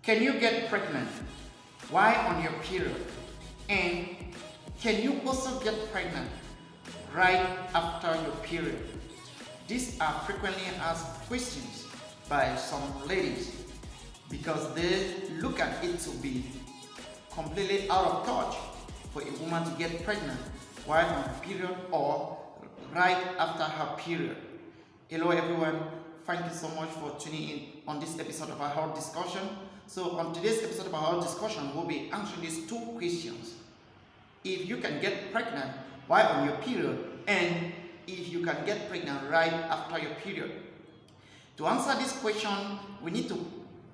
Can you get pregnant while on your period? And can you also get pregnant right after your period? These are frequently asked questions by some ladies because they look at it to be completely out of touch for a woman to get pregnant while on her period or right after her period. Hello everyone, thank you so much for tuning in on this episode of our health discussion. So on today's episode of our health discussion, we'll be answering these two questions. If you can get pregnant while on your period, and if you can get pregnant right after your period. To answer this question, we need to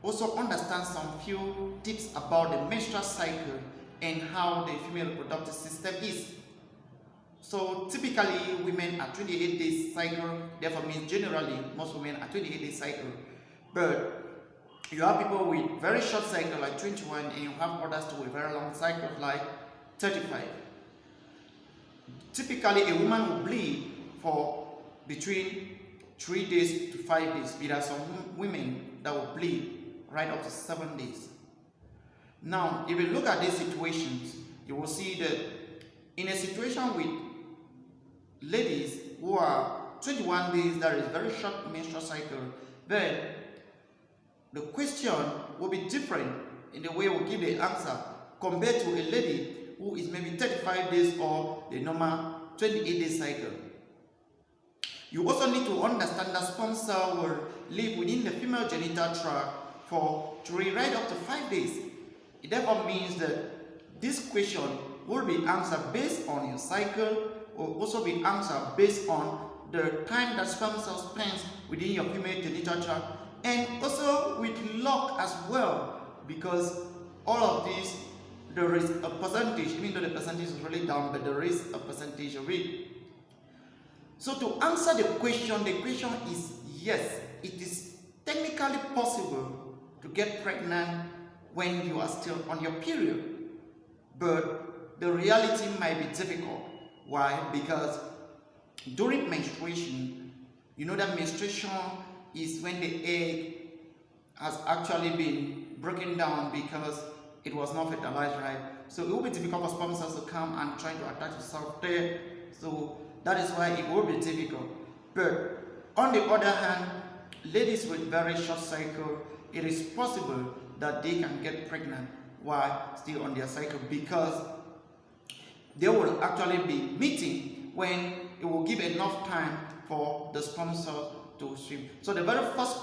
also understand some few tips about the menstrual cycle and how the female reproductive system is. So typically women are 28 days cycle, therefore means generally most women are 28 days cycle. But you have people with very short cycle like 21, and you have others with very long cycle like 35. Typically a woman will bleed for between 3 days to 5 days. There are some women that will bleed right up to 7 days. Now, if you look at these situations, you will see that in a situation with ladies who are 21 days, that is very short menstrual cycle, then the question will be different in the way we give the answer compared to a lady who is maybe 35 days or the normal 28 day cycle. You also need to understand that sperm cell will live within the female genital tract for 3 right up to 5 days. It therefore means that this question will be answered based on your cycle, or also be answered based on the time that sperm cell spends within your female genital tract, and also with luck as well, because all of these, there is a percentage, even though the percentage is really down, but there is a percentage of it. So to answer the question is yes, it is technically possible to get pregnant when you are still on your period, but the reality might be difficult. Why? Because during menstruation, you know that menstruation is when the egg has actually been broken down because it was not fertilized, right? So it will be difficult for sperm cells to come and try to attach itself there. So that is why it will be difficult. But on the other hand, ladies with very short cycle, it is possible that they can get pregnant while still on their cycle, because they will actually be meeting when it will give enough time for the sperm cell to swim. So the very first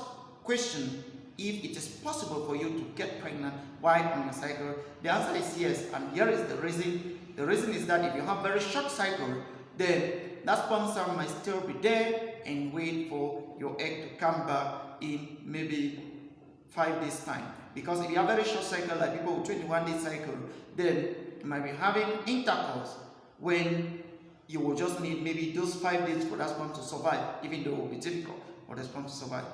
question, if it is possible for you to get pregnant while on your cycle, the answer is yes, and here is the reason. The reason is that if you have very short cycle, then that sperm cell might still be there and wait for your egg to come back in maybe 5 days time. Because if you have very short cycle, like people with 21 day cycle, then you might be having intercourse when you will just need maybe those 5 days for that sperm to survive, even though it will be difficult for the sperm to survive.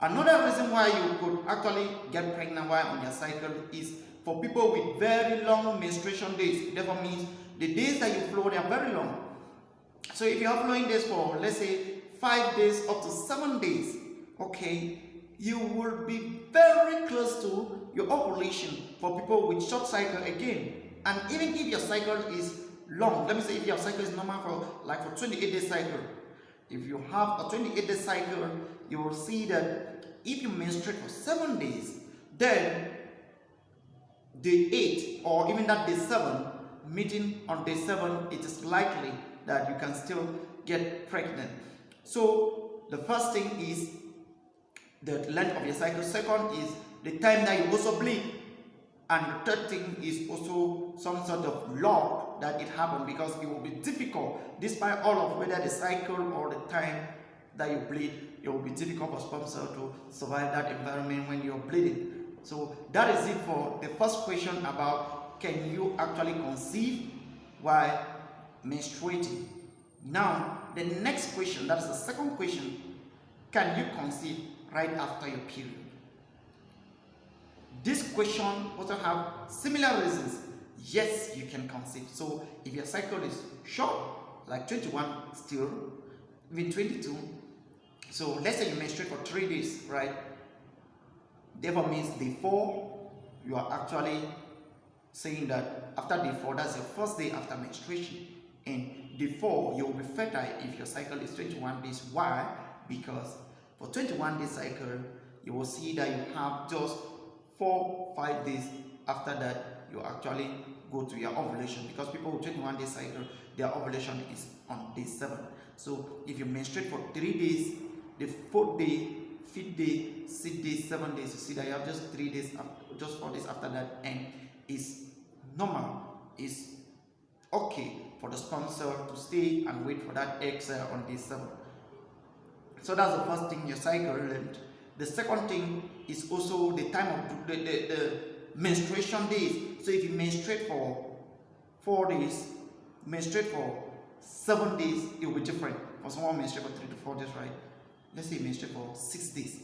Another reason why you could actually get pregnant while on your cycle is for people with very long menstruation days. Therefore means the days that you flow, they are very long. So if you are flowing days for, let's say, 5 days up to 7 days, okay, you will be very close to your ovulation for people with short cycle again. And even if your cycle is long, let me say if your cycle is normal for 28 day cycle, if you have a 28 day cycle, you will see that if you menstruate for 7 days, then day 8 or even that day 7, meeting on day 7, it is likely that you can still get pregnant. So the first thing is the length of your cycle. Second is the time that you also bleed. And the third thing is also some sort of luck that it happened, because it will be difficult, despite all of whether the cycle or the time that you bleed, it will be difficult for sperm cell to survive that environment when you're bleeding. So that is it for the first question about can you actually conceive while menstruating. Now the next question, that is the second question, can you conceive right after your period? This question also have similar reasons. Yes, you can conceive. So if your cycle is short, like 21 still, even 22, so let's say you menstruate for 3 days, right? Therefore means day 4, you are actually saying that after day 4, that's the first day after menstruation. And day 4, you will be fertile if your cycle is 21 days. Why? Because for 21 day cycle, you will see that you have just 4-5 days after that you actually go to your ovulation, because people with 21 day cycle, their ovulation is on day 7. So if you menstruate for 3 days, the 4th day, 5th day, 6th day, 7 days, you see that you have just 3 days, just 4 days after that, and it's normal, it's okay for the sperm cell to stay and wait for that egg cell on day 7. So that's the first thing, your cycle length. The second thing is also the time of the menstruation days. So if you menstruate for 4 days, menstruate for 7 days, it will be different. For someone menstruate for 3 to 4 days, right? Let's say you menstruate for 6 days.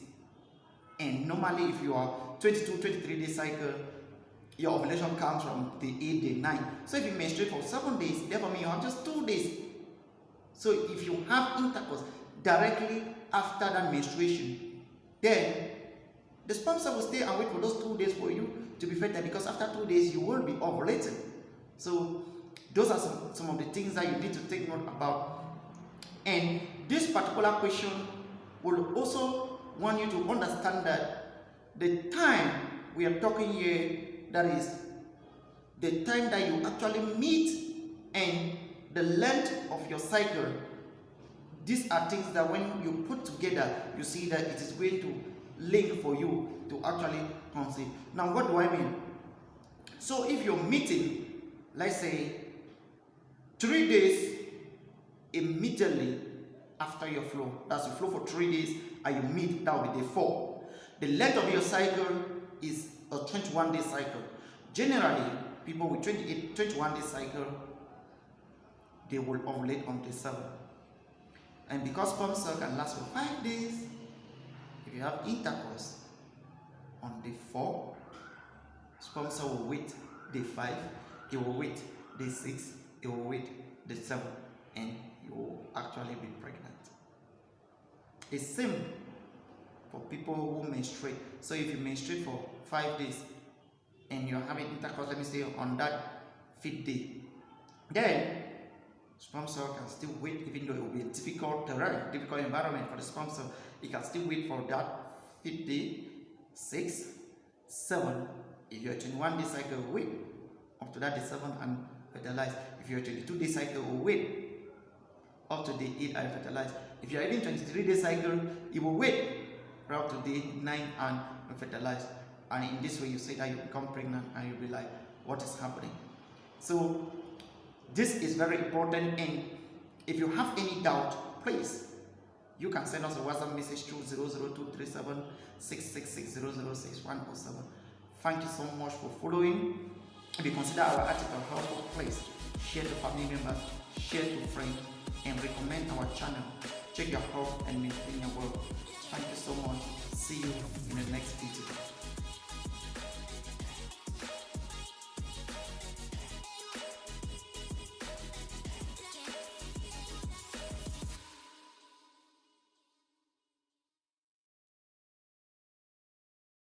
And normally if you are 22-23 day cycle, your ovulation comes from the 8th day, 9. So if you menstruate for 7 days, therefore means you have just 2 days. So if you have intercourse directly after that menstruation, then the sperm cell will stay and wait for those 2 days for you to be fertile, because after 2 days you will be ovulating. So those are some of the things that you need to take note about. And this particular question will also want you to understand that the time we are talking here, that is the time that you actually meet and the length of your cycle. These are things that when you put together, you see that it is going to link for you to actually conceive. Now, what do I mean? So if you're meeting, let's say 3 days immediately after your flow, that's you flow for 3 days and you meet, that will be day 4. The length of your cycle is a 21 day cycle. Generally, people with 21 day cycle, they will ovulate on day 7. And because sperm cell can last for 5 days, if you have intercourse on day 4, sperm cell will wait day 5, it will wait day 6, it will wait day 7, and you will actually be pregnant. It's same for people who menstruate. So if you menstruate for 5 days and you're having intercourse, let me say on that 5th day, then sperm cell can still wait, even though it will be a difficult environment for the sperm cell. It can still wait for that 5th day, 6, 7. If you're a 21 day cycle, wait up to that day 7 and fertilize. If you're a 22 day cycle, wait up to day 8 and fertilize. If you're even 23 day cycle, you will wait right up to day 9 and fertilize. And in this way, you say that you become pregnant and you'll be like, what is happening? So this is very important, and if you have any doubt, please, you can send us a WhatsApp message through 00237 666 006107. Thank you so much for following. If you consider our article helpful, please share to family members, share to friends, and recommend our channel. Check your health and maintain your wealth. Thank you so much. See you in the next video.